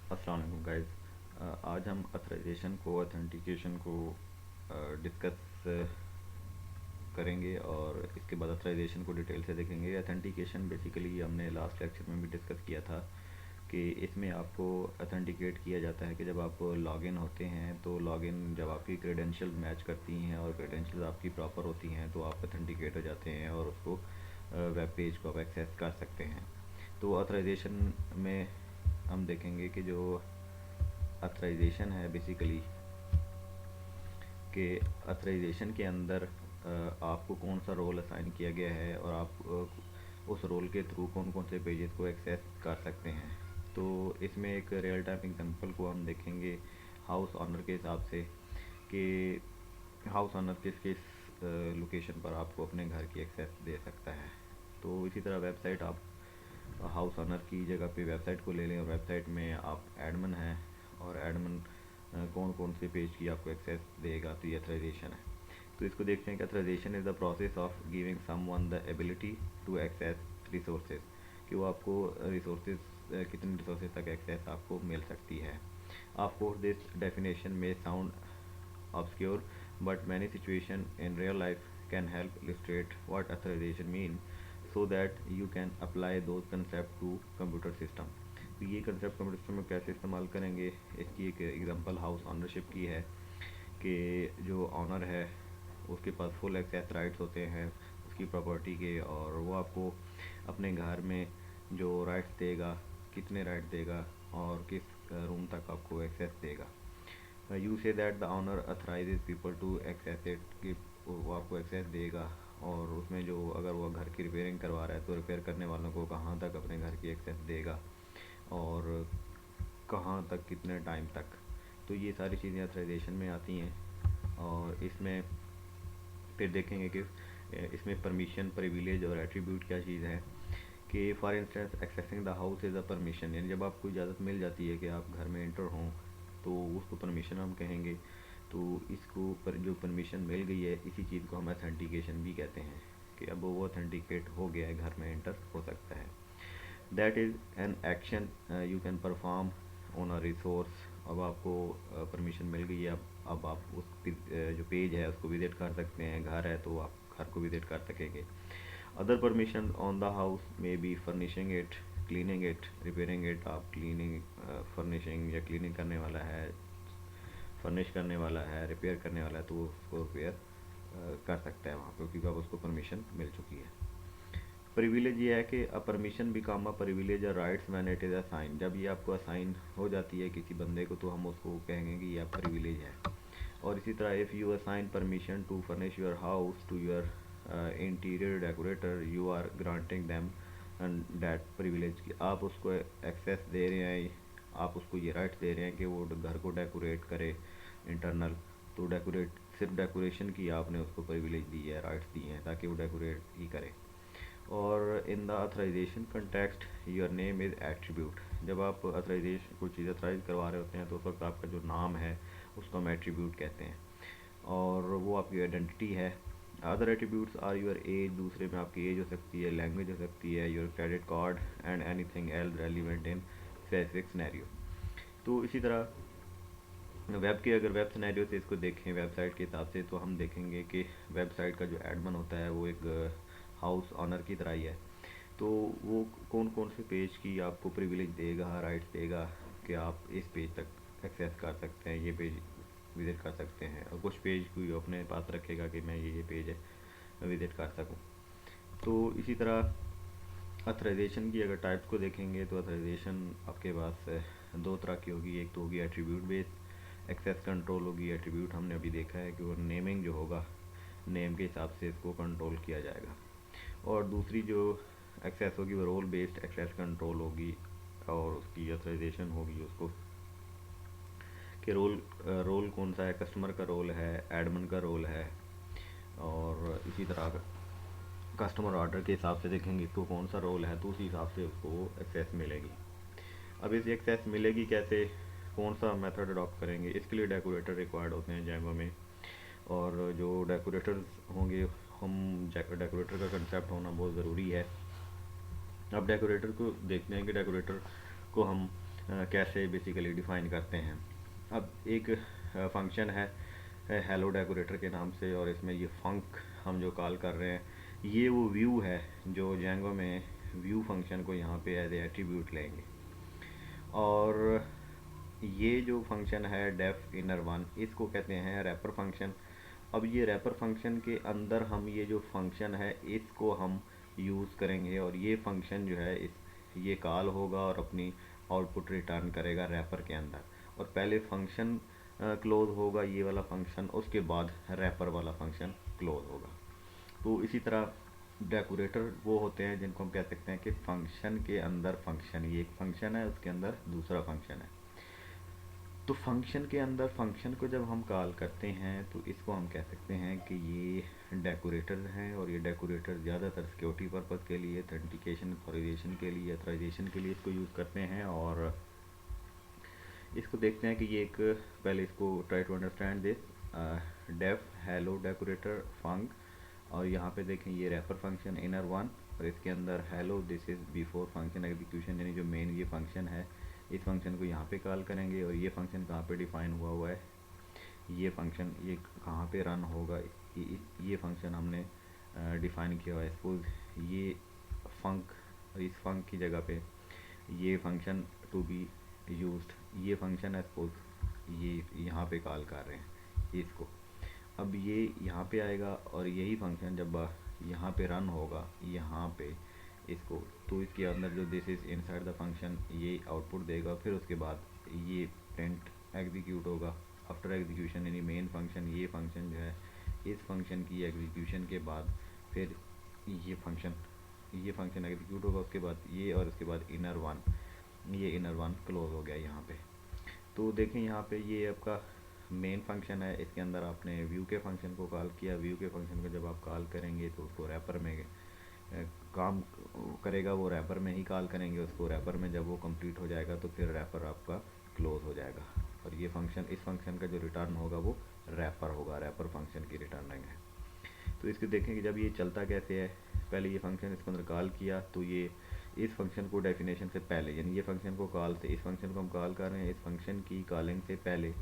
अस्सलाम वालेकुम गाइस। आज हम अथराइजेशन को ऑथेंटिकेशन को डिस्कस करेंगे और इसके बाद अथराइजेशन को डिटेल से देखेंगे। ऑथेंटिकेशन बेसिकली हमने लास्ट लेक्चर में भी डिस्कस किया था कि इसमें आपको अथेंटिकेट किया जाता है कि जब आप लॉगिन होते हैं तो लॉगिन जब आपकी क्रेडेंशियल मैच करती हैं और क्रेडेंशियल आपकी प्रॉपर होती हैं तो आप अथेंटिकेट हो जाते हैं और उसको वेब पेज को आप एक्सेस कर सकते हैं। तो अथराइजेशन में हम देखेंगे कि जो अथराइजेशन है बेसिकली कि अथराइजेशन के अंदर आपको कौन सा रोल असाइन किया गया है और आप उस रोल के थ्रू कौन कौन से पेजेस को एक्सेस कर सकते हैं। तो इसमें एक रियल टाइम एग्जांपल को हम देखेंगे हाउस ऑनर के हिसाब से कि हाउस ऑनर किस किस लोकेशन पर आपको अपने घर की एक्सेस दे सकता है। तो इसी तरह वेबसाइट आप हाउस ऑनर की जगह पे वेबसाइट को ले लें और वेबसाइट में आप एडमिन हैं और एडमिन कौन कौन से पेज की आपको एक्सेस देगा, तो ये अथराइजेशन है। तो इसको देखते हैं कि authorisation is the process of giving someone the ability to access resources, कि वो आपको रिसोर्सेज कितने रिसोर्सेज तक एक्सेस आपको मिल सकती है। ऑफ कोर्स दिस डेफिनेशन में sound obscure, but many situations in real life can help illustrate what authorization mean so that you can apply those concept to computer system। तो ये concept computer system में कैसे इस्तेमाल करेंगे, इसकी एक example house ownership की है कि जो ऑनर है उसके पास फुल एक्सेस राइट्स होते हैं उसकी प्रॉपर्टी के, और वो आपको अपने घर में जो राइट्स देगा, कितने राइट देगा और किस रूम तक आपको एक्सेस देगा। You say that the owner authorises people to access it, कि वो आपको एक्सेस देगा और उसमें जो अगर वो घर की रिपेयरिंग करवा रहा है तो रिपेयर करने वालों को कहाँ तक अपने घर की एक्सेस देगा और कहाँ तक कितने टाइम तक। तो ये सारी चीज़ें अथराइजेशन में आती हैं। और इसमें फिर देखेंगे कि इसमें परमिशन, प्रिविलेज और एट्रीब्यूट क्या चीज़ है। कि for instance accessing the house is a permission, यानी जब आपको इजाज़त मिल जाती है कि आप घर में इंटर हों तो उसको परमिशन हम कहेंगे। तो इसको पर जो परमिशन मिल गई है इसी चीज़ को हम अथेंटिकेशन भी कहते हैं कि अब वो अथेंटिकेट हो गया है, घर में इंटर हो सकता है। That is an action you can perform on a resource. अब आपको परमिशन मिल गई है, अब आप उस जो पेज है उसको विज़िट कर सकते हैं। घर है तो आप घर को विज़िट कर सकेंगे। Other permission on the house में be furnishing it, cleaning it, repairing it. आप क्लीनिंग, फर्निशिंग या क्लीनिंग करने वाला है, फर्निश करने वाला है, रिपेयर करने वाला है तो वो उसको रिपेयर कर सकता है वहाँ पर, क्योंकि अब उसको परमिशन मिल चुकी है। प्रिविलेज ये है कि a permission become a privilege और rights when it is assign. जब ये आपको असाइन हो जाती है किसी बंदे को तो हम उसको कहेंगे कि यह प्रिविलेज है। और इसी तरह if you assign permission to furnish your house to your interior decorator you are granting them that privilege, कि आप उसको एक्सेस दे रहे हैं, आप उसको ये राइट्स दे रहे हैं कि वो घर को डेकोरेट करे इंटरनल। तो डेकोरेट, सिर्फ डेकोरेशन की आपने उसको प्रिविलेज दी है, राइट्स दी हैं ताकि वो डेकोरेट ही करे। और in the authorisation context your name is attribute. जब आप अथराइजेशन कोई चीज़ अथराइज करवा रहे होते हैं तो उस वक्त आपका जो नाम है उसको हम एट्रीब्यूट कहते हैं और वो आपकी आइडेंटिटी है। Other attributes are your age, दूसरे में आपकी एज हो सकती है, लैंग्वेज हो सकती है, your credit card and anything else relevant in specific scenario. तो इसी तरह वेब के, अगर वेब सिनेरियो से इसको देखें वेबसाइट के हिसाब से, तो हम देखेंगे कि वेबसाइट का जो एडमिन होता है वो एक हाउस ऑनर की तरह ही है। तो वो कौन कौन से पेज की आपको प्रिविलेज देगा, राइट्स देगा कि आप इस पेज तक एक्सेस कर सकते हैं, ये पेज विज़िट कर सकते हैं, और कुछ पेज कोई अपने पास रखेगा कि मैं ये पेज है विज़िट कर सकूँ। तो इसी तरह अथराइजेशन की अगर टाइप्स को देखेंगे तो अथराइजेशन आपके पास दो तरह की होगी। एक तो होगी एट्रीब्यूट बेस्ड एक्सेस कंट्रोल होगी। एट्रीब्यूट हमने अभी देखा है कि वो नेमिंग जो होगा, नेम के हिसाब से इसको कंट्रोल किया जाएगा। और दूसरी जो एक्सेस होगी वो रोल बेस्ड एक्सेस कंट्रोल होगी और उसकी अथराइजेशन होगी उसको कि रोल कौन सा है, कस्टमर का रोल है, एडमिन का रोल है। और इसी तरह कस्टमर ऑर्डर के हिसाब से देखेंगे इसको कौन सा रोल है तो उसी हिसाब से उसको एक्सेस मिलेगी। अब इस एक्सेस मिलेगी कैसे, कौन सा मेथड अडॉप्ट करेंगे, इसके लिए डेकोरेटर रिक्वायर्ड होते हैं जैंगो में। और जो डेकोरेटर्स होंगे, हम डेकोरेटर का कंसेप्ट होना बहुत ज़रूरी है। अब डेकोरेटर को देखते हैं कि डेकोरेटर को हम कैसे बेसिकली डिफ़ाइन करते हैं। अब एक फंक्शन है हेलो डेकोरेटर के नाम से, और इसमें ये फंक हम जो कॉल कर रहे हैं, ये वो व्यू है जो जेंगो में व्यू फंक्शन को यहाँ पे एज ए एट्रीब्यूट लेंगे। और ये जो फंक्शन है डेफ इनर वन, इसको कहते हैं रैपर फंक्शन। अब ये रैपर फंक्शन के अंदर हम ये जो फंक्शन है इसको हम यूज़ करेंगे, और ये फंक्शन जो है ये कॉल होगा और अपनी आउटपुट रिटर्न करेगा रैपर के अंदर। और पहले फंक्शन क्लोज होगा ये वाला फंक्शन, उसके बाद रैपर वाला फंक्शन क्लोज होगा। तो इसी तरह डेकोरेटर वो होते हैं जिनको हम कह सकते हैं कि फंक्शन के अंदर फंक्शन, ये एक फंक्शन है उसके अंदर दूसरा फंक्शन है। तो फंक्शन के अंदर फंक्शन को जब हम कॉल करते हैं तो इसको हम कह सकते हैं कि ये डेकोरेटर हैं, और ये डेकोरेटर ज़्यादातर सिक्योरिटी पर्पज़ के लिए, ऑथेंटिकेशन, ऑथराइजेशन के लिए इसको यूज़ करते हैं। और इसको देखते हैं कि ये एक, पहले इसको try to understand this def hello decorator func, और यहाँ पे देखें ये रैपर फंक्शन इनर वन, और इसके अंदर hello this is before function execution, यानी जो मेन ये फंक्शन है इस फंक्शन को यहाँ पे कॉल करेंगे। और ये फंक्शन कहाँ पे डिफ़ाइन हुआ है, ये फंक्शन ये कहाँ पे रन होगा, ये फंक्शन हमने डिफ़ाइन किया हुआ है। सपोज ये फंक, और इस फंक की जगह पे ये फंक्शन टू बी यूज्ड, ये फंक्शन है सपोज ये यहाँ पे कॉल कर रहे हैं इसको। अब ये यहाँ पे आएगा और यही फंक्शन जब यहाँ पे रन होगा यहाँ पे इसको, तो इसके अंदर जो this is inside the function ये आउटपुट देगा। फिर उसके बाद ये प्रिंट एग्जीक्यूट होगा आफ्टर एग्जीक्यूशन, यानी मेन फंक्शन, ये फंक्शन जो है इस फंक्शन की एग्जीक्यूशन के बाद फिर ये फंक्शन एग्जीक्यूट होगा, उसके बाद ये, और उसके बाद इनर वन, ये इनर वन क्लोज हो गया यहाँ पे। तो देखें यहाँ पे ये आपका मेन फंक्शन है, इसके अंदर आपने व्यू के फंक्शन को कॉल किया। व्यू के फंक्शन को जब आप कॉल करेंगे तो उसको रैपर में काम करेगा, वो रैपर में ही कॉल करेंगे उसको। रैपर में जब वो कंप्लीट हो जाएगा तो फिर रैपर आपका क्लोज हो जाएगा, और ये फंक्शन, इस फंक्शन का जो रिटर्न होगा वो रैपर होगा, रैपर फंक्शन की रिटर्निंग है। तो इसको देखें कि जब ये चलता कैसे है, पहले ये फंक्शन इसके अंदर कॉल किया तो ये इस फंक्शन को डेफिनेशन से पहले, यानी ये फंक्शन को कॉल से, इस फंक्शन को हम कॉल कर रहे हैं, इस फंक्शन की कॉलिंग से पहले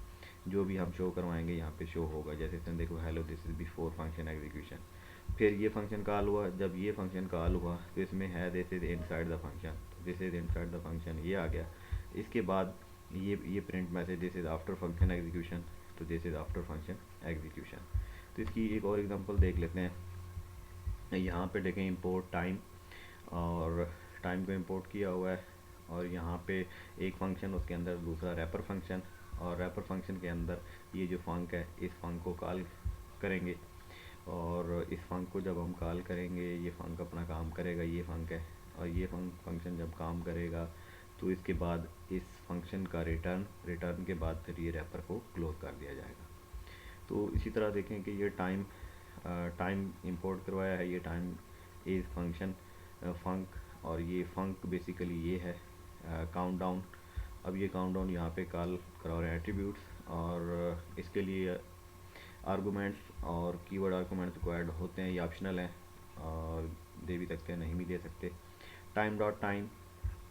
जो भी हम शो करवाएंगे यहाँ पे शो होगा। जैसे इसमें देखो hello this is before function execution. फिर ये फंक्शन कॉल हुआ, जब ये फंक्शन कॉल हुआ तो इसमें है this is inside the function, this is inside the function ये आ गया। इसके बाद ये print message this is after function execution, तो this is after function execution. तो इसकी एक और एग्जांपल देख लेते हैं। यहाँ पे देखें इंपोर्ट टाइम, और टाइम को इंपोर्ट किया हुआ है, और यहाँ पे एक फंक्शन, उसके अंदर दूसरा रैपर फंक्शन, और रैपर फंक्शन के अंदर ये जो फंक है इस फंक को कॉल करेंगे। और इस फंक को जब हम कॉल करेंगे ये फंक अपना काम करेगा, ये फंक है, और ये फंक्शन जब काम करेगा तो इसके बाद इस फंक्शन का रिटर्न के बाद फिर ये रैपर को क्लोज कर दिया जाएगा। तो इसी तरह देखें कि ये टाइम इंपोर्ट करवाया है, ये टाइम इज़ फंक्शन फंक, और ये फंक बेसिकली ये है काउंटडाउन। अब ये काउंटडाउन यहाँ पे कॉल करा रहे हैं एट्रीब्यूट्स, और इसके लिए आर्गूमेंट्स और कीवर्ड आर्गूमेंट्स रिक्वायर्ड होते हैं, ये ऑप्शनल हैं और दे भी सकते हैं, नहीं भी दे सकते। Time dot time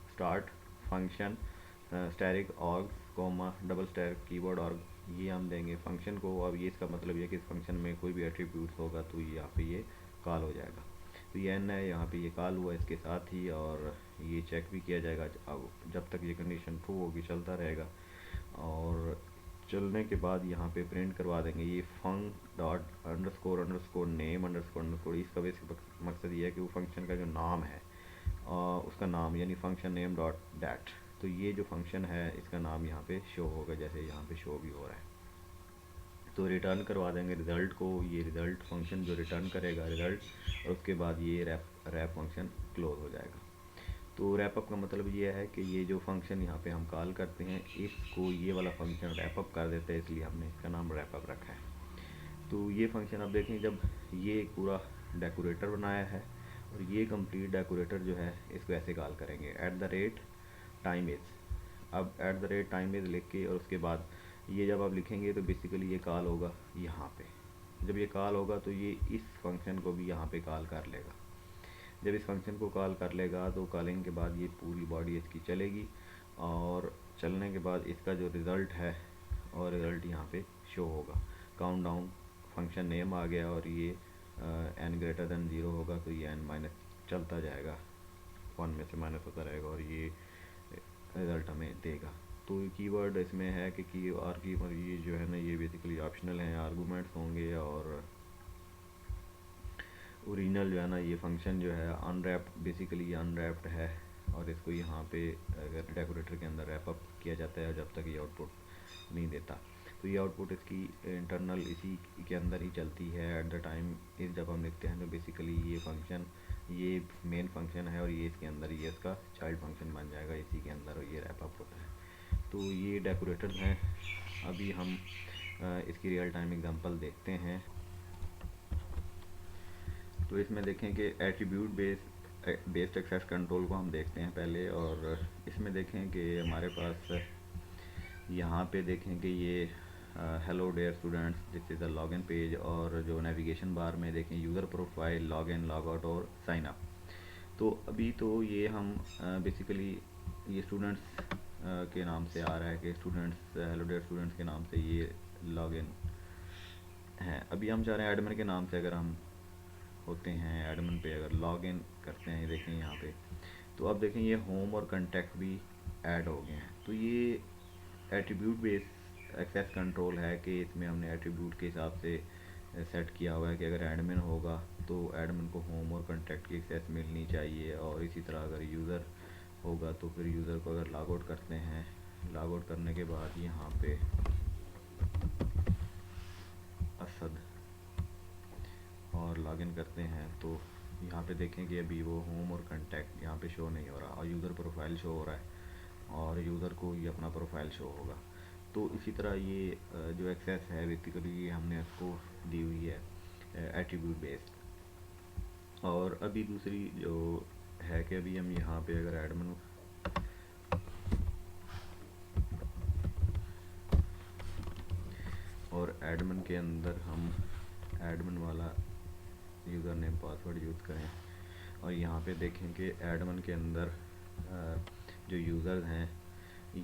start function static arg comma double static keyword arg, ये हम देंगे फंक्शन को। अब ये इसका मतलब ये कि इस फंक्शन में कोई भी एट्रीब्यूट्स होगा तो ये यहाँ पे ये कॉल हो जाएगा। तो ये एन है, यहाँ पे ये कॉल हुआ इसके साथ ही, और ये चेक भी किया जाएगा। अब जब तक ये कंडीशन ट्रू होगी चलता रहेगा, और चलने के बाद यहाँ पे प्रिंट करवा देंगे ये फंक डॉट अंडरस्कोर नेम अंडरस्कोर। इसका बेसिक मकसद ये है कि वो फंक्शन का जो नाम है उसका नाम, यानी फंक्शन नेम डॉट डैट, तो ये जो फंक्शन है इसका नाम यहाँ पे शो होगा, जैसे यहाँ पे शो भी हो रहा है। तो रिटर्न करवा देंगे रिज़ल्ट को, ये रिज़ल्ट फंक्शन जो रिटर्न करेगा रिज़ल्ट, और उसके बाद ये रैप फंक्शन क्लोज हो जाएगा। तो रैप अप का मतलब ये है कि ये जो फंक्शन यहाँ पे हम कॉल करते हैं इसको ये वाला फंक्शन रैप अप कर देता है, इसलिए हमने इसका नाम रैप अप रखा है। तो ये फंक्शन आप देखें, जब ये एक पूरा डेकोरेटर बनाया है, और ये कंप्लीट डेकोरेटर जो है इसको ऐसे कॉल करेंगे at the rate time is. अब at the rate time is लिख के, और उसके बाद ये जब आप लिखेंगे तो बेसिकली ये कॉल होगा यहाँ पे। जब ये कॉल होगा तो ये इस फंक्शन को भी यहाँ पे कॉल कर लेगा। जब इस फंक्शन को कॉल कर लेगा तो कॉलिंग के बाद ये पूरी बॉडी इसकी चलेगी, और चलने के बाद इसका जो रिज़ल्ट है और रिज़ल्ट यहाँ पे शो होगा। काउंट डाउन फंक्शन नेम आ गया और ये n ग्रेटर दैन 0 होगा तो ये n माइनस चलता जाएगा, 1 में से माइनस होता रहेगा और ये रिज़ल्ट हमें देगा। तो कीवर्ड इसमें है कि ये जो है ना ये बेसिकली ऑप्शनल हैं, आर्गूमेंट्स होंगे और ओरिजिनल जो है ना ये फंक्शन जो है अनरैप्ड, बेसिकली ये अनरैप्ड है और इसको यहाँ पे अगर डेकोरेटर के अंदर रैप अप किया जाता है जब तक ये आउटपुट नहीं देता। तो ये आउटपुट इसकी इंटरनल इसी के अंदर ही चलती है एट द टाइम इस जब हम लिखते हैं तो बेसिकली ये फंक्शन ये मेन फंक्शन है और ये इसके अंदर ये इसका चाइल्ड फंक्शन बन जाएगा इसी के अंदर और ये रैप अप होता है। तो ये डेकोरेटर्स हैं। अभी हम इसकी रियल टाइम एग्जांपल देखते हैं। तो इसमें देखें कि एट्रीब्यूट बेस्ड एक्सेस कंट्रोल को हम देखते हैं पहले, और इसमें देखें कि हमारे पास यहाँ पे देखें कि ये hello dear students this is the login page, और जो नेविगेशन बार में देखें user profile, log in, log out और साइन अप। तो अभी तो ये हम बेसिकली ये स्टूडेंट्स के नाम से आ रहा है कि स्टूडेंट्स हेलो डियर स्टूडेंट्स के नाम से ये लॉग इन है। अभी हम चाह रहे हैं एडमिन के नाम से अगर हम होते हैं एडमिन पे अगर लॉग इन करते हैं, देखें यहाँ पे तो अब देखें ये होम और कॉन्टैक्ट भी ऐड हो गए हैं। तो ये एट्रीब्यूट बेस्ड एक्सेस कंट्रोल है कि इसमें हमने एट्रीब्यूट के हिसाब से सेट किया हुआ है कि अगर एडमिन होगा तो एडमिन को होम और कॉन्टैक्ट की एक्सेस मिलनी चाहिए, और इसी तरह अगर यूज़र होगा तो फिर यूज़र को अगर लॉग आउट करते हैं, लॉग आउट करने के बाद यहाँ पे असद और लॉगिन करते हैं तो यहाँ पे देखें कि अभी वो होम और कॉन्टैक्ट यहाँ पे शो नहीं हो रहा और यूज़र प्रोफाइल शो हो रहा है और यूज़र को ये अपना प्रोफाइल शो होगा। तो इसी तरह ये जो एक्सेस है बेसिकली हमने इसको दी हुई है एट्रीब्यूट बेस्ड। और अभी दूसरी जो है कि अभी हम यहाँ पे अगर एडमिन और एडमिन के अंदर हम एडमिन वाला यूज़र नेम पासवर्ड यूज़ करें और यहाँ पे देखें कि एडमिन के अंदर जो यूज़र्स हैं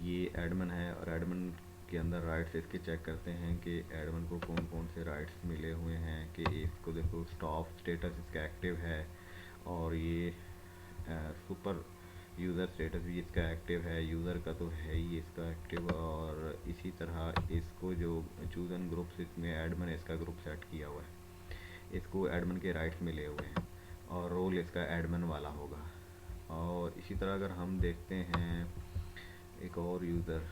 ये एडमिन है और एडमिन के अंदर राइट्स इसके चेक करते हैं कि एडमिन को कौन कौन से राइट्स मिले हुए हैं कि इसको देखो स्टॉप स्टेटस इसका एक्टिव है और ये सुपर यूज़र स्टेटस भी इसका एक्टिव है, यूज़र का तो है ही इसका एक्टिव, और इसी तरह इसको जो चूज़न ग्रुप्स इसमें एडमिन इसका ग्रुप सेट किया हुआ है, इसको एडमिन के राइट्स मिले हुए हैं और रोल इसका एडमिन वाला होगा। और इसी तरह अगर हम देखते हैं एक और यूज़र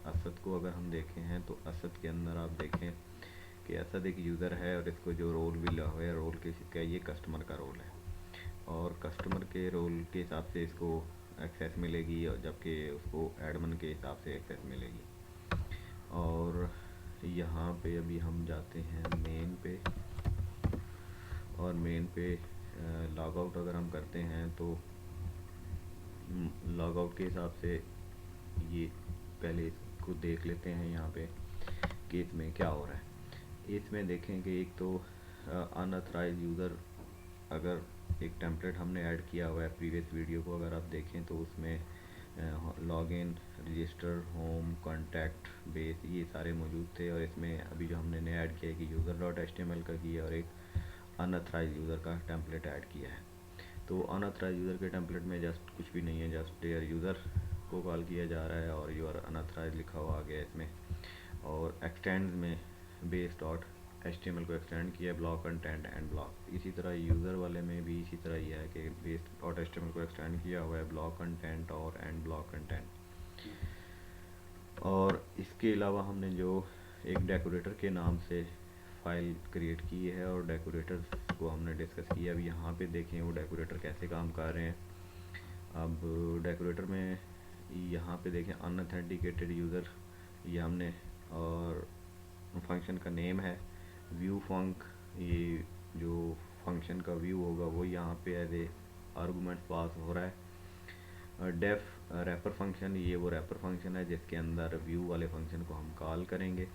असद को अगर हम देखें हैं तो असद के अंदर आप देखें कि असद एक यूज़र है और इसको जो रोल भी लगा हुआ है रोल के ये कस्टमर का रोल है और कस्टमर के रोल के हिसाब से इसको एक्सेस मिलेगी और जबकि उसको एडमिन के हिसाब से एक्सेस मिलेगी। और यहाँ पे अभी हम जाते हैं मेन पे, और मेन पे लॉग आउट अगर हम करते हैं तो लॉग आउट के हिसाब से ये पहले इसको देख लेते हैं यहाँ पे कि इसमें क्या हो रहा है। इसमें देखें कि एक तो अनऑथराइज्ड यूज़र अगर एक टेम्पलेट हमने ऐड किया हुआ है प्रीवियस वीडियो को अगर आप देखें तो उसमें login, register, home, contact, base ये सारे मौजूद थे और इसमें अभी जो हमने नया ऐड किया है कि यूज़र.html का किया और एक अनऑथराइज्ड यूज़र का टेम्पलेट ऐड किया है। तो अनऑथराइज्ड यूज़र के टेम्पलेट में जस्ट कुछ भी नहीं है, जस्ट डेयर यूज़र को कॉल किया जा रहा है और यूआर अनऑथराइज्ड लिखा हुआ आ गया इसमें, और एक्सटेंड में बेस डॉट HTML को एक्सटेंड किया ब्लॉक कंटेंट एंड ब्लॉक। इसी तरह यूज़र वाले में भी इसी तरह ही है कि बेस डॉट HTML को एक्सटेंड किया हुआ है ब्लॉक कंटेंट और एंड ब्लॉक कंटेंट। और इसके अलावा हमने जो एक डेकोरेटर के नाम से फाइल क्रिएट की है और डेकोरेटर को हमने डिस्कस किया। अब यहाँ पे देखें वो डेकोरेटर कैसे काम कर रहे हैं। अब डेकोरेटर में यहाँ पे देखें अनऑथेंटिकेटेड यूज़र ये हमने, और फंक्शन का नेम है व्यू फंक, ये जो फंक्शन का व्यू होगा वो यहाँ पे एज ए आर्गूमेंट पास हो रहा है। डेफ रैपर फंक्शन, ये वो रैपर फंक्शन है जिसके अंदर व्यू वाले फंक्शन को हम कॉल करेंगे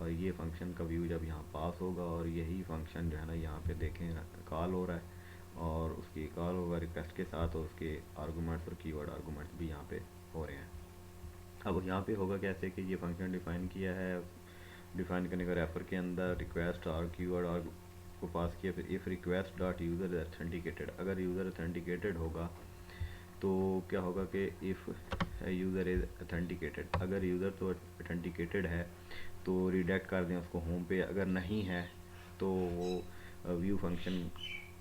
और ये फंक्शन का व्यू जब यहाँ पास होगा और यही फंक्शन जो है ना यहाँ पे देखें कॉल हो रहा है और उसकी कॉल होगा रिक्वेस्ट के साथ और उसके आर्गूमेंट्स और कीवर्ड आर्गूमेंट्स भी यहाँ पे हो रहे हैं। अब यहाँ पे होगा कैसे कि ये फंक्शन डिफ़ाइन किया है, डिफ़ाइन करने का रैपर के अंदर रिक्वेस्ट और कीवर्ड और को पास किया, फिर if request dot user authenticated, अगर यूज़र ऑथेंटिकेटेड होगा तो क्या होगा कि इफ़ यूज़र इज़ ऑथेंटिकेटेड, अगर यूज़र तो ऑथेंटिकेटेड है तो रिडायरेक्ट कर दें उसको होम पे, अगर नहीं है तो वो व्यू फंक्शन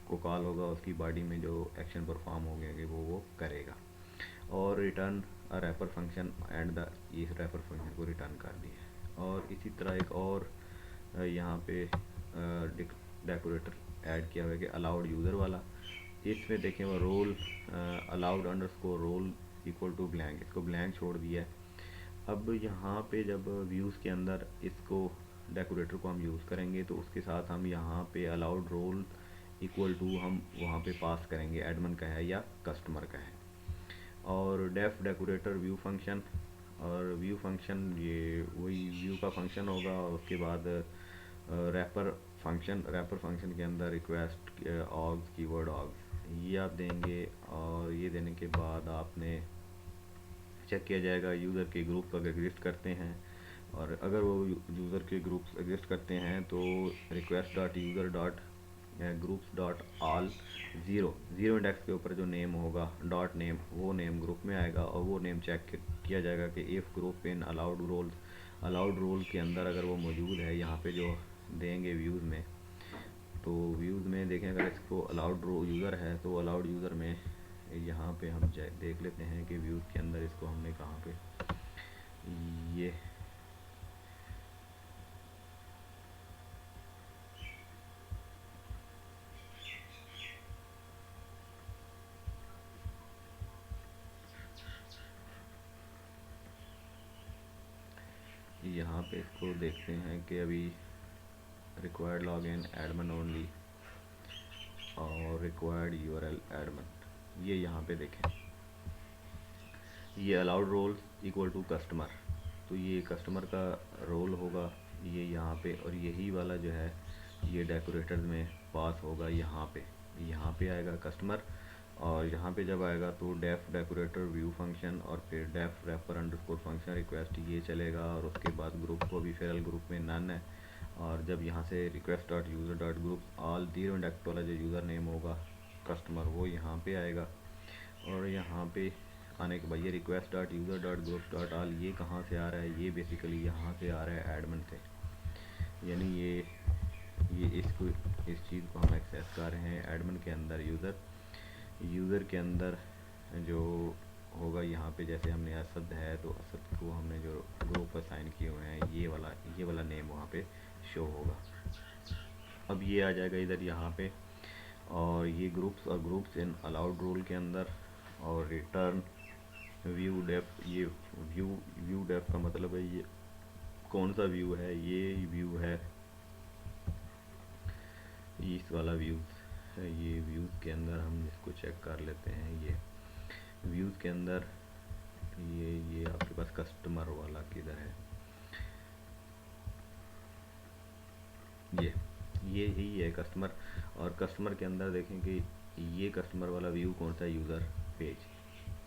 को कॉल होगा, उसकी बॉडी में जो एक्शन परफॉर्म होंगे वो करेगा, और return wrapper function and the इस रैपर फंक्शन को रिटर्न कर दिया। और इसी तरह एक और यहाँ पे डेकोरेटर ऐड किया हुआ है कि अलाउड यूज़र वाला, इसमें देखें वो role allowed underscore role equal to blank, इसको ब्लैंक छोड़ दिया है। अब यहाँ पे जब व्यूज़ के अंदर इसको डेकोरेटर को हम यूज़ करेंगे तो उसके साथ हम यहाँ पे अलाउड रोल इक्वल टू हम वहाँ पे पास करेंगे एडमिन का है या कस्टमर का है। और डेफ डेकोरेटर व्यू फंक्शन, और व्यू फंक्शन ये वही व्यू का फंक्शन होगा, और उसके बाद रैपर फंक्शन के अंदर रिक्वेस्ट ऑग्स कीवर्ड ऑग्स ये आप देंगे, और ये देने के बाद आपने चेक किया जाएगा यूज़र के ग्रुप अगर एग्जिस्ट करते हैं, और अगर वो यूज़र के ग्रुप्स एग्जिस्ट करते हैं तो request dot user dot groups dot all zero zero index के ऊपर जो नेम होगा डॉट नेम, वो नेम ग्रुप में आएगा, और वो नेम चेक किया जाएगा कि if group in allowed role के अंदर अगर वो मौजूद है, यहाँ पे जो देंगे व्यूज़ में, तो व्यूज़ में देखें अगर इसको अलाउड यूज़र है तो अलाउड यूज़र में यहाँ पे हम देख लेते हैं कि व्यूज़ के अंदर इसको हमने कहाँ पे ये यहाँ पे इसको देखते हैं कि अभी रिक्वायर्ड लॉगिन एडमिन ओनली और रिक्वायर्ड यूआरएल एडमिन, ये यहाँ पे देखें ये allowed roles equal to customer, तो ये कस्टमर का रोल होगा ये यहाँ पे, और यही वाला जो है ये डेकोरेटर्स में पास होगा यहाँ पे आएगा कस्टमर, और यहाँ पे जब आएगा तो डेफ डेकोरेटर व्यू फंक्शन और फिर def wrapper underscore function request ये चलेगा, और उसके बाद ग्रुप को भी फिर ग्रुप में नन है, और जब यहाँ से request dot user dot group all zero index वाला जो यूज़र नेम होगा कस्टमर वो यहाँ पे आएगा, और यहाँ पे आने के बाद ये request dot user dot group dot all ये कहाँ से आ रहा है, ये बेसिकली यहाँ से आ रहा है एडमिन से, यानी ये इसको इस चीज़ को हम एक्सेस कर रहे हैं एडमिन के अंदर यूज़र के अंदर जो होगा यहाँ पे, जैसे हमने असद है तो असद को हमने जो ग्रुप असाइन किए हुए हैं ये वाला नेम वहाँ पे शो होगा। अब ये आ जाएगा इधर यहाँ पे, और ये ग्रुप्स इन अलाउड रोल के अंदर, और रिटर्न व्यू डेफ, ये व्यू डेफ का मतलब है ये कौन सा व्यू है, ये व्यू है इस वाला व्यूज़ है, ये व्यूज़ के अंदर हम इसको चेक कर लेते हैं, ये व्यूज़ के अंदर ये आपके पास कस्टमर वाला किधर है, ये ही है कस्टमर, और कस्टमर के अंदर देखें कि ये कस्टमर वाला व्यू कौन सा है, यूज़र पेज,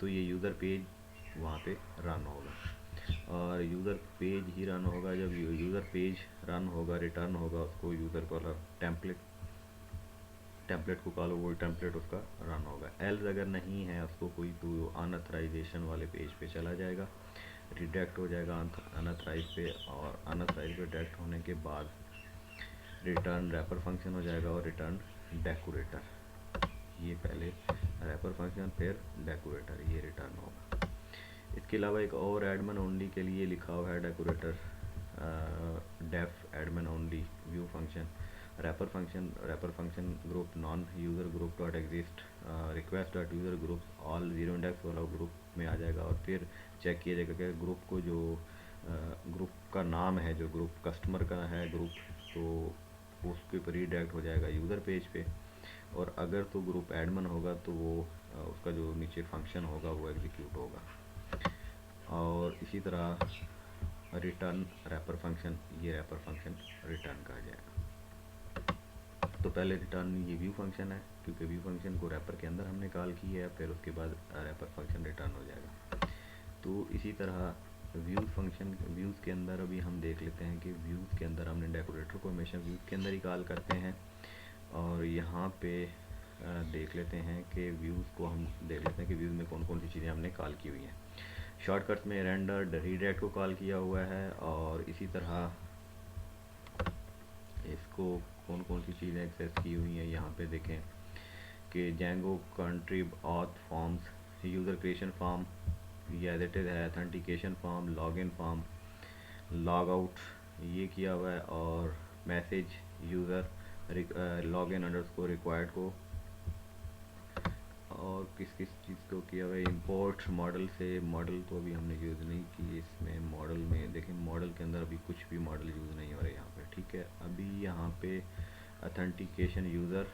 तो ये यूज़र पेज वहाँ पे रन होगा, और यूज़र पेज ही रन होगा, जब यूज़र पेज रन होगा रिटर्न होगा उसको यूज़र वाला टेम्पलेट को कॉल, वो टेम्पलेट उसका रन होगा। एल्स अगर नहीं है उसको कोई तो अनऑथराइजेशन वाले पेज पे चला जाएगा, रिडायरेक्ट हो जाएगा अनऑथराइज पे, और अनऑथराइज पे डायरेक्ट होने के बाद रिटर्न रैपर फंक्शन हो जाएगा और रिटर्न डेकोरेटर, ये पहले रैपर फंक्शन फिर डेकोरेटर ये रिटर्न होगा। इसके अलावा एक और एडमिन ओनली के लिए लिखा हुआ है decorator def admin only view function wrapper function group none user group dot exist request dot user group all zero index वाला ग्रुप में आ जाएगा, और फिर चेक किया जाएगा कि ग्रुप को जो ग्रुप का नाम है जो ग्रुप कस्टमर का है ग्रुप, तो उसके ऊपर रीडायरेक्ट हो जाएगा यूज़र पेज पे, और अगर तो ग्रुप एडमिन होगा तो वो उसका जो नीचे फंक्शन होगा वो एग्जीक्यूट होगा। और इसी तरह रिटर्न रैपर फंक्शन, ये रैपर फंक्शन रिटर्न कहा जाएगा। तो पहले रिटर्न ये व्यू फंक्शन है क्योंकि व्यू फंक्शन को रैपर के अंदर हमने कॉल की है, फिर उसके बाद रैपर फंक्शन रिटर्न हो जाएगा। तो इसी तरह व्यूज़ फंक्शन, व्यूज़ के अंदर अभी हम देख लेते हैं कि व्यूज़ के अंदर हमने डेकोरेटर को हमेशा व्यूज़ के अंदर ही कॉल करते हैं। और यहाँ पे देख लेते हैं कि व्यूज़ को हम देख लेते हैं कि व्यूज़ में कौन कौन सी चीज़ें हमने कॉल की हुई हैं। शॉर्टकट्स में रेंडर रीडायरेक्ट को कॉल किया हुआ है, और इसी तरह इसको कौन कौन सी चीज़ें एक्सेस की हुई हैं यहाँ पे देखें कि Django contrib auth forms, user creation form, ये एज इट इज़ है, authentication form, login form, log out ये किया हुआ है, और message user login underscore required को, और किस किस चीज़ को किया हुआ है। इंपोर्ट मॉडल से, मॉडल तो अभी हमने यूज़ नहीं की इसमें। मॉडल में देखें, मॉडल के अंदर अभी कुछ भी मॉडल यूज़ नहीं हो रहे यहाँ पे, ठीक है। अभी यहाँ पे अथेंटिकेशन यूज़र,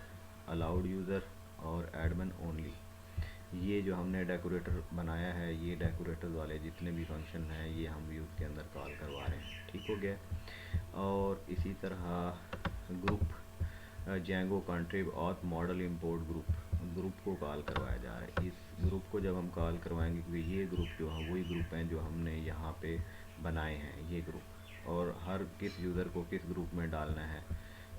अलाउड यूज़र और एडमिन ओनली, ये जो हमने डेकोरेटर बनाया है, ये डेकोरेटर वाले जितने भी फंक्शन हैं ये हम व्यूज़ के अंदर कॉल करवा रहे हैं, ठीक हो गया। और इसी तरह group Django contrib auth model import group को कॉल करवाया जा रहा है। इस ग्रुप को जब हम कॉल करवाएंगे, क्योंकि ये ग्रुप जो है वही ग्रुप हैं जो हमने यहाँ पे बनाए हैं ये ग्रुप, और हर किस यूज़र को किस ग्रुप में डालना है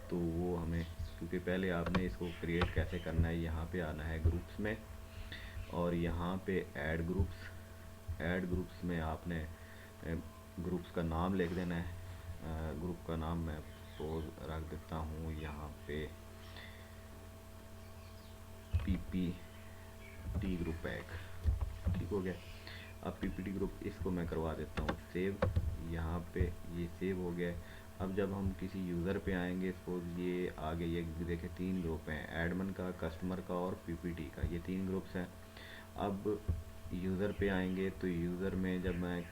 तो वो हमें, क्योंकि पहले आपने इसको क्रिएट कैसे करना है, यहाँ पे आना है ग्रुप्स में, और यहाँ पे ऐड ग्रुप्स में आपने ग्रुप्स का नाम लिख देना है। ग्रुप का नाम मैं सपोज रख देता हूँ यहाँ पे PPT ग्रुप एक, ठीक हो गया। अब PPT ग्रुप इसको मैं करवा देता हूँ सेव, यहाँ पे ये सेव हो गया। अब जब हम किसी यूज़र पे आएंगे, सपोज ये आगे ये देखें 3 ग्रुप हैं, एडमिन का, कस्टमर का और PPT का, ये 3 ग्रुप्स हैं। अब यूज़र पे आएंगे तो यूज़र में जब मैं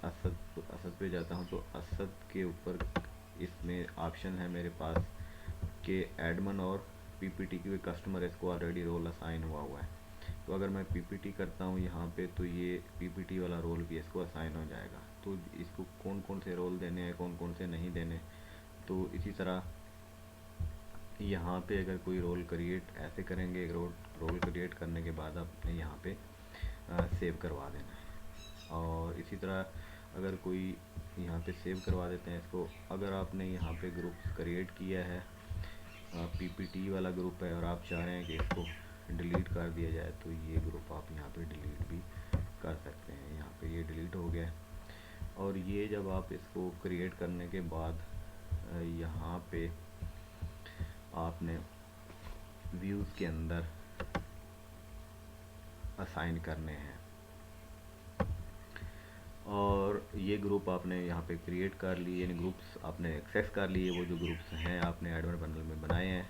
असद पे जाता हूँ तो असद के ऊपर इसमें ऑप्शन है मेरे पास कि एडमिन और PPT की कस्टमर, इसको ऑलरेडी रोल असाइन हुआ है। तो अगर मैं PPT करता हूँ यहाँ पे तो ये PPT वाला रोल भी इसको असाइन हो जाएगा। तो इसको कौन कौन से रोल देने हैं, कौन कौन से नहीं देने, तो इसी तरह यहाँ पे अगर कोई रोल क्रिएट ऐसे करेंगे, रोल क्रिएट करने के बाद आपने यहाँ पे सेव करवा देना है। और इसी तरह अगर कोई यहाँ पे सेव करवा देते हैं इसको, अगर आपने यहाँ पे ग्रुप क्रिएट किया है, PPT वाला ग्रुप है और आप चाह रहे हैं कि इसको डिलीट कर दिया जाए, तो ये ग्रुप आप यहाँ पे डिलीट भी कर सकते हैं। यहाँ पे ये डिलीट हो गया। और ये जब आप इसको क्रिएट करने के बाद यहाँ पे आपने व्यूज़ के अंदर असाइन करने हैं, और ये ग्रुप आपने यहाँ पे क्रिएट कर लिए, यानी ग्रुप्स आपने एक्सेस कर लिए, वो जो ग्रुप्स हैं आपने एडमिन पैनल में बनाए हैं।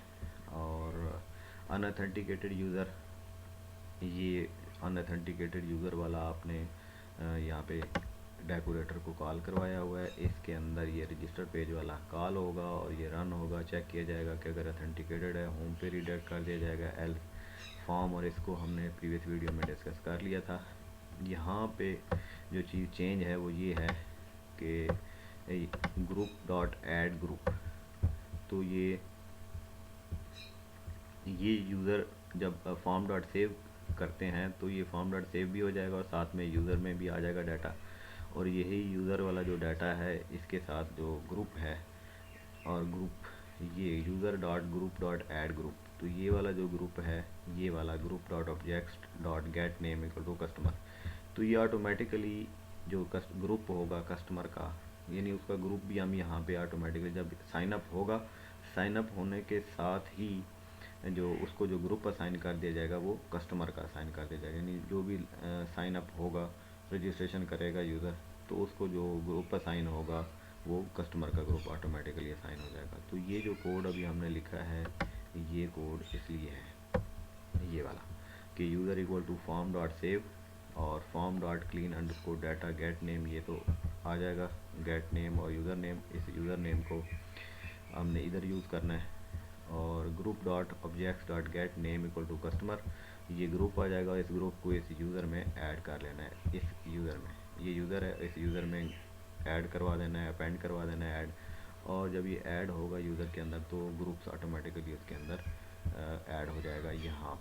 और अनऑथेंटिकेटेड यूज़र, ये अनऑथेंटिकेटेड यूज़र वाला आपने यहाँ पे डेकोरेटर को कॉल करवाया हुआ है। इसके अंदर ये रजिस्टर पेज वाला कॉल होगा और ये रन होगा, चेक किया जाएगा कि अगर अथेंटिकेटेड है होम पे रीडायरेक्ट कर दिया जाएगा एल्स फॉर्म, और इसको हमने प्रीवियस वीडियो में डिस्कस कर लिया था। यहाँ पे जो चीज़ चेंज है वो ये है कि ग्रुप डॉट ऐड ग्रुप, तो ये यूज़र जब फॉर्म डॉट सेव करते हैं तो ये फॉर्म डॉट सेव भी हो जाएगा और साथ में यूज़र में भी आ जाएगा डाटा, और यही यूज़र वाला जो डाटा है इसके साथ जो ग्रुप है, और ग्रुप ये user dot group dot add group, तो ये वाला जो ग्रुप है, ये वाला group dot object dot get name equal to customer, तो ये ऑटोमेटिकली जो ग्रुप होगा कस्टमर का, यानी उसका ग्रुप भी हम यहाँ पे ऑटोमेटिकली जब साइन अप होगा, साइन अप होने के साथ ही जो उसको जो ग्रुप असाइन कर दिया जाएगा वो कस्टमर का असाइन कर दिया जाएगा। यानी जो भी साइन अप होगा, रजिस्ट्रेशन करेगा यूज़र, तो उसको जो ग्रुप असाइन होगा वो कस्टमर का ग्रुप ऑटोमेटिकली असाइन हो जाएगा। तो ये जो कोड अभी हमने लिखा है, ये कोड इसलिए है ये वाला कि user equal to form dot save और form dot clean underscore data get name, ये तो आ जाएगा गेट नेम और यूज़र नेम, इस यूज़र नेम को हमने इधर यूज़ करना है, और group dot objects dot get name equal to customer, ये ग्रुप आ जाएगा, इस ग्रुप को इस यूज़र में ऐड कर लेना है। इस यूज़र में, ये यूज़र है, इस यूज़र में ऐड करवा देना है, अपेंड करवा देना है ऐड, और जब ये ऐड होगा यूज़र के अंदर तो ग्रुप्स ऑटोमेटिकली उसके अंदर ऐड हो जाएगा। यहाँ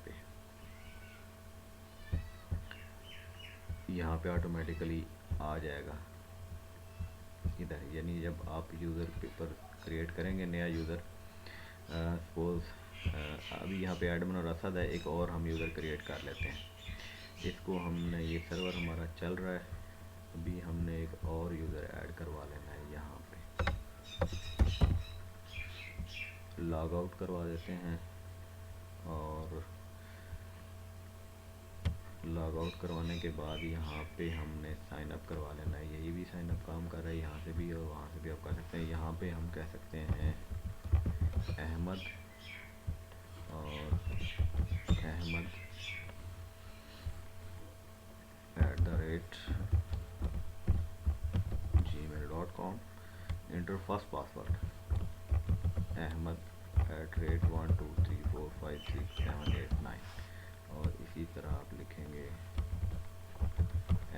पे ऑटोमेटिकली आ जाएगा इधर, यानी जब आप यूज़र पेपर क्रिएट करेंगे नया यूज़र, सपोज़ अभी यहाँ पे एडमिन और असद है, एक और हम यूज़र क्रिएट कर लेते हैं। इसको हमने, ये सर्वर हमारा चल रहा है, अभी हमने एक और यूज़र ऐड करवा लेना है। यहाँ पे लॉग आउट करवा देते हैं और लॉग आउट करवाने के बाद यहाँ पे हमने साइन अप करवा लेना है। यही भी साइन अप काम कर रहा है, यहाँ से भी और वहाँ से भी आप कर सकते हैं। यहाँ पे हम कह सकते हैं अहमद, और Ahmad @gmail.com, inter first password ahmed@123456789, और इसी तरह आप लिखेंगे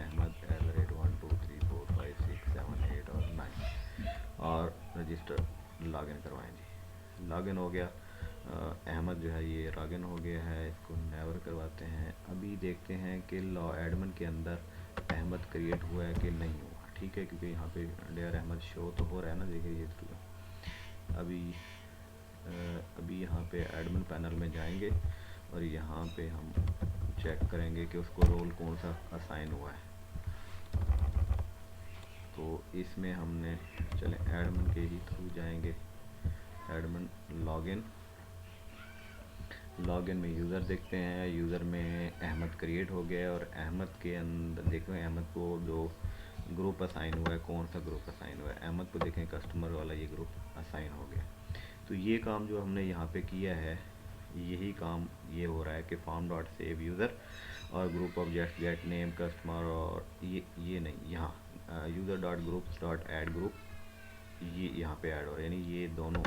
ahmed@123456789 और 9, और रजिस्टर लॉगिन करवाएं जी। लॉगिन हो गया, अहमद जो है ये लॉगिन हो गया है। इसको नेवर करवाते हैं। अभी देखते हैं कि लॉ एडमिन के अंदर अहमद क्रिएट हुआ है कि नहीं हुआ। ठीक है, क्योंकि यहाँ पे डेयर अहमद शो तो हो रहा है ना, देखिए ये तो। अभी यहाँ पे एडमिन पैनल में जाएंगे और यहाँ पे हम चेक करेंगे कि उसको रोल कौन सा असाइन हुआ है। तो इसमें हमने, चलें एडमिन के ही थ्रू जाएंगे। एडमिन लॉगिन में यूज़र देखते हैं। यूज़र में अहमद क्रिएट हो गया है और अहमद के अंदर देखो अहमद को जो ग्रुप असाइन हुआ है, कौन सा ग्रुप असाइन हुआ है, अहमद को देखें कस्टमर वाला ये ग्रुप असाइन हो गया। तो ये काम जो हमने यहाँ पे किया है, यही काम ये हो रहा है कि फॉर्म डॉट सेव यूज़र और group object gate name customer, और ये नहीं, यहाँ user dot groups dot add group, ये यहाँ पे ऐड हो रहा है। यानी ये दोनों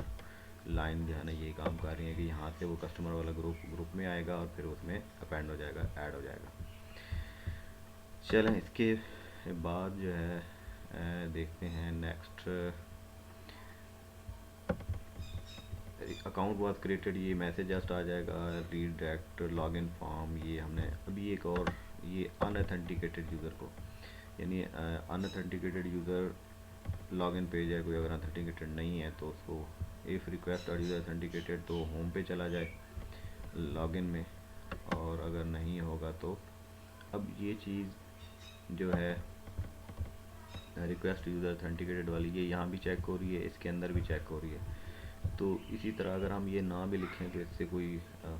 लाइन जो है ना ये काम कर रही है कि यहाँ से वो कस्टमर वाला ग्रुप में आएगा और फिर उसमें अपेंड हो जाएगा, ऐड हो जाएगा। चलें इसके बाद जो है देखते हैं नेक्स्ट। अकाउंट वाज क्रिएटेड, ये मैसेज जस्ट आ जाएगा। रीडायरेक्ट लॉगिन फॉर्म, ये हमने अभी एक और, ये अनऑथेंटिकेटेड यूज़र को, यानी अनऑथेंटिकेटेड यूज़र लॉगिन पेज है, कोई अगर ऑथेंटिकेटेड नहीं है तो उसको इफ़ रिक्वेस्ट और यूज़र ऑथेंटिकेटेड तो होम पे चला जाए लॉगिन में, और अगर नहीं होगा तो अब ये चीज़ जो है रिक्वेस्ट यूज़र ऑथेंटिकेटेड वाली, ये यहाँ भी चेक हो रही है, इसके अंदर भी चेक हो रही है। तो इसी तरह अगर हम ये ना भी लिखें तो इससे कोई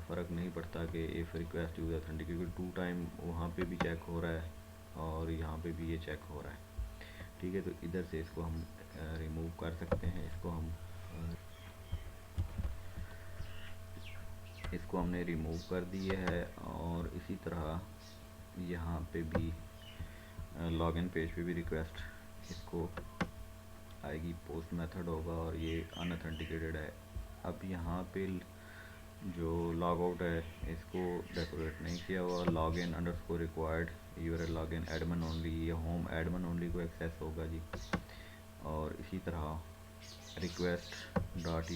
फ़र्क नहीं पड़ता कि if request user authenticated 2 time वहाँ पे भी चेक हो रहा है और यहाँ पे भी ये चेक हो रहा है। ठीक है, तो इधर से इसको हम रिमूव कर सकते हैं। इसको हमने रिमूव कर दिया है। और इसी तरह यहाँ पे भी लॉगिन पेज पे भी रिक्वेस्ट इसको आएगी, पोस्ट मेथड होगा और ये अनऑथेंटिकेटेड है। अब यहाँ पे जो लॉग आउट है इसको डेकोरेट नहीं किया हुआ, login underscore required URL login admin only, ये होम एडमिन ओनली को एक्सेस होगा जी। और इसी तरह रिक्वेस्ट डॉट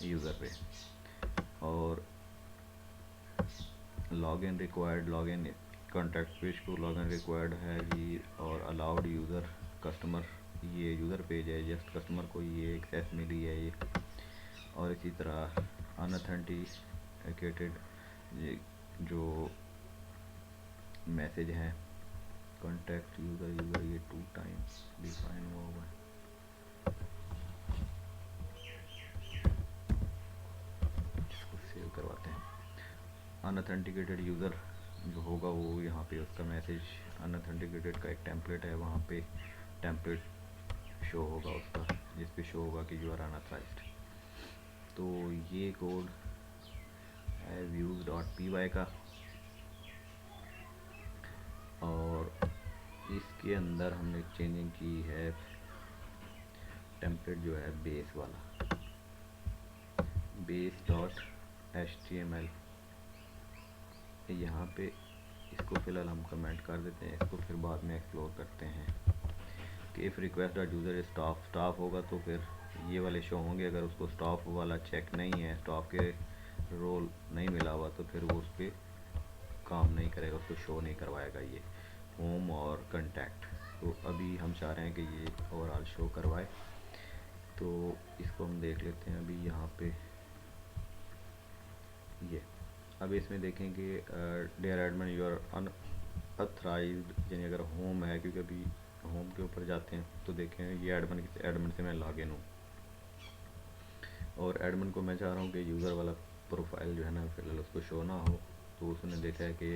यूज़र पे, और login required, login contact page को लॉगिन रिक्वायर्ड है जी। और अलाउड यूज़र कस्टमर, ये यूज़र पेज है, जस्ट कस्टमर को ये एक्सेस मिली है ये। और इसी तरह अनऑथेंटिकेटेड जो मैसेज है कॉन्टैक्ट यूज़र ये 2 टाइम्स डिफाइन हुआ है। इसको सेव करवाते हैं। अनऑथेंटिकेटेड यूज़र जो होगा वो यहाँ पे उसका मैसेज, अनऑथेंटिकेटेड का एक टेम्पलेट है, वहाँ पे टेम्पलेट शो होगा उसका, जिस पे शो होगा कि यू आर अनऑथराइज्ड। तो ये कोड है views.py का, और इसके अंदर हमने चेंजिंग की है टेम्पलेट जो है बेस वाला, base.html। यहाँ पे इसको फ़िलहाल हम कमेंट कर देते हैं, इसको फिर बाद में एक्सप्लोर करते हैं कि if request dot user staff होगा तो फिर ये वाले शो होंगे। अगर उसको स्टाफ वाला चेक नहीं है, स्टाफ के रोल नहीं मिला हुआ, तो फिर वो उस पर काम नहीं करेगा, उसको शो नहीं करवाएगा ये होम और कंटैक्ट। तो अभी हम चाह रहे हैं कि ये ओवरऑल शो करवाए, तो इसको हम देख लेते हैं। अभी यहाँ पे ये अब इसमें देखेंगे dear admin you are unauthorised, यानी अगर होम है, क्योंकि अभी होम के ऊपर जाते हैं तो देखें ये एडमिन से मैं लॉगिन हूँ, और एडमिन को मैं चाह रहा हूँ कि यूज़र वाला प्रोफाइल जो है ना फिलहाल उसको शो ना हो। तो उसने देखा है कि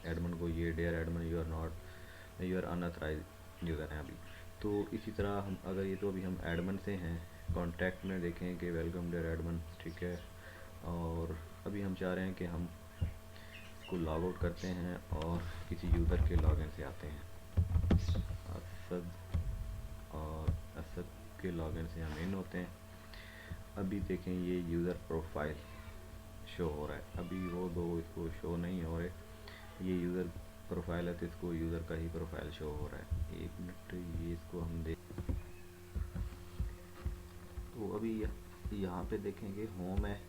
एडमिन को ये dear admin you are unauthorise user हैं अभी। तो इसी तरह हम अगर ये तो अभी हम एडमिन से हैं, कॉन्टैक्ट में देखें कि वेलकम डियर एडमिन, ठीक है। और अभी हम चाह रहे हैं कि हम इसको लॉग आउट करते हैं और किसी यूज़र के लॉगिन से आते हैं। असद और असद के लॉगिन से हम इन होते हैं। अभी देखें ये यूज़र प्रोफाइल शो हो रहा है, अभी वो दो इसको शो नहीं हो रहे। ये यूज़र प्रोफाइल है तो इसको यूज़र का ही प्रोफाइल शो हो रहा है। एक मिनट, ये इसको हम देख, तो अभी यहाँ पे देखेंगे होम है,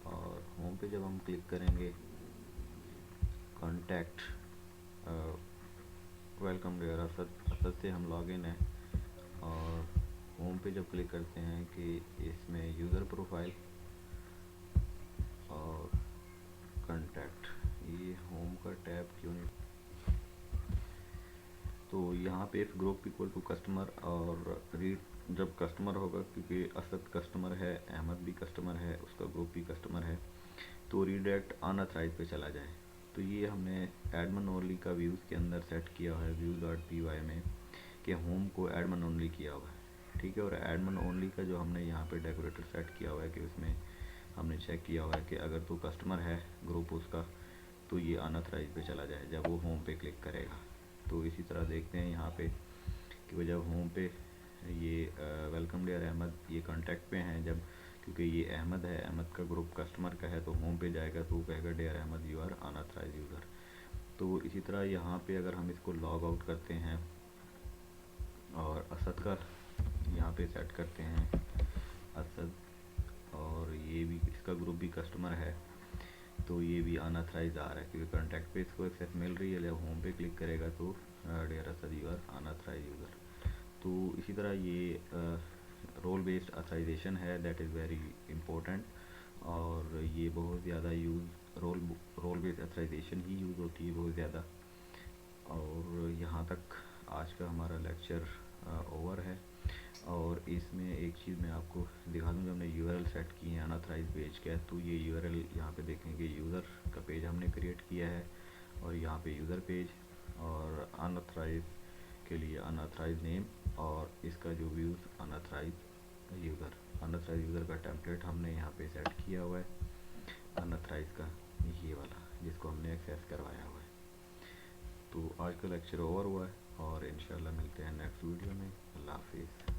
और होम पे जब हम क्लिक करेंगे कॉन्टैक्ट वेलकम डियर असद से हम लॉगिन है, और होम पे जब क्लिक करते हैं कि इसमें यूज़र प्रोफाइल और कॉन्टैक्ट, ये होम का टैब क्यों नहीं, तो यहाँ पे if group equal to customer और रीड जब कस्टमर होगा, क्योंकि असद कस्टमर है, अहमद भी कस्टमर है, उसका ग्रुप भी कस्टमर है, तो रीडायरेक्ट अनऑथराइज पे चला जाए। तो ये हमने एडमिन ओनली का व्यूज़ के अंदर सेट किया हुआ है views.py में कि होम को एडमिन ओनली किया हुआ है, ठीक है। और एडमिन ओनली का जो हमने यहाँ पे डेकोरेटर सेट किया हुआ है कि उसमें हमने चेक किया हुआ है कि अगर तो कस्टमर है ग्रुप उसका, तो ये अनऑथराइज पे चला जाए जब वो होम पे क्लिक करेगा। तो इसी तरह देखते हैं यहाँ पे कि वो जब होम पे ये वेलकम डियर अहमद ये कॉन्टैक्ट पे हैं, जब क्योंकि ये अहमद है, अहमद का ग्रुप कस्टमर का है, तो होम पे जाएगा तो वो कहेगा dear Ahmad you are unauthorise user. तो इसी तरह यहाँ पे अगर हम इसको लॉग आउट करते हैं और असद का यहाँ पे सेट करते हैं असद, और ये भी इसका ग्रुप भी कस्टमर है, तो ये भी अनऑथराइज आ रहा है क्योंकि कॉन्टैक्ट पे इसको एक्सेस मिल रही है। जब होम पे क्लिक करेगा तो dear Asad you are unauthorise user. तो इसी तरह ये रोल बेस्ड ऑथराइजेशन है, दैट इज़ वेरी इम्पोर्टेंट, और ये बहुत ज़्यादा यूज़ रोल बेस्ड ऑथराइजेशन ही यूज़ होती है बहुत ज़्यादा। और यहाँ तक आज का हमारा लेक्चर ओवर है। और इसमें एक चीज़ मैं आपको दिखा दूँ, जब हमने यूआरएल सेट किए हैं अनऑथराइज पेज का, तो ये यूआरएल यहाँ पे देखेंगे यूज़र का पेज हमने क्रिएट किया है, और यहाँ पे यूज़र पेज, और अनऑथराइज के लिए अनऑथराइज नेम, और इसका जो व्यूज़ अनऑथराइज यूज़र का टेम्पलेट हमने यहाँ पे सेट किया हुआ है अनऑथराइज का, ये वाला जिसको हमने एक्सेस करवाया हुआ है। तो आज का लेक्चर ओवर हुआ है, और इंशाल्लाह मिलते हैं नेक्स्ट वीडियो में। अल्लाह हाफिज़।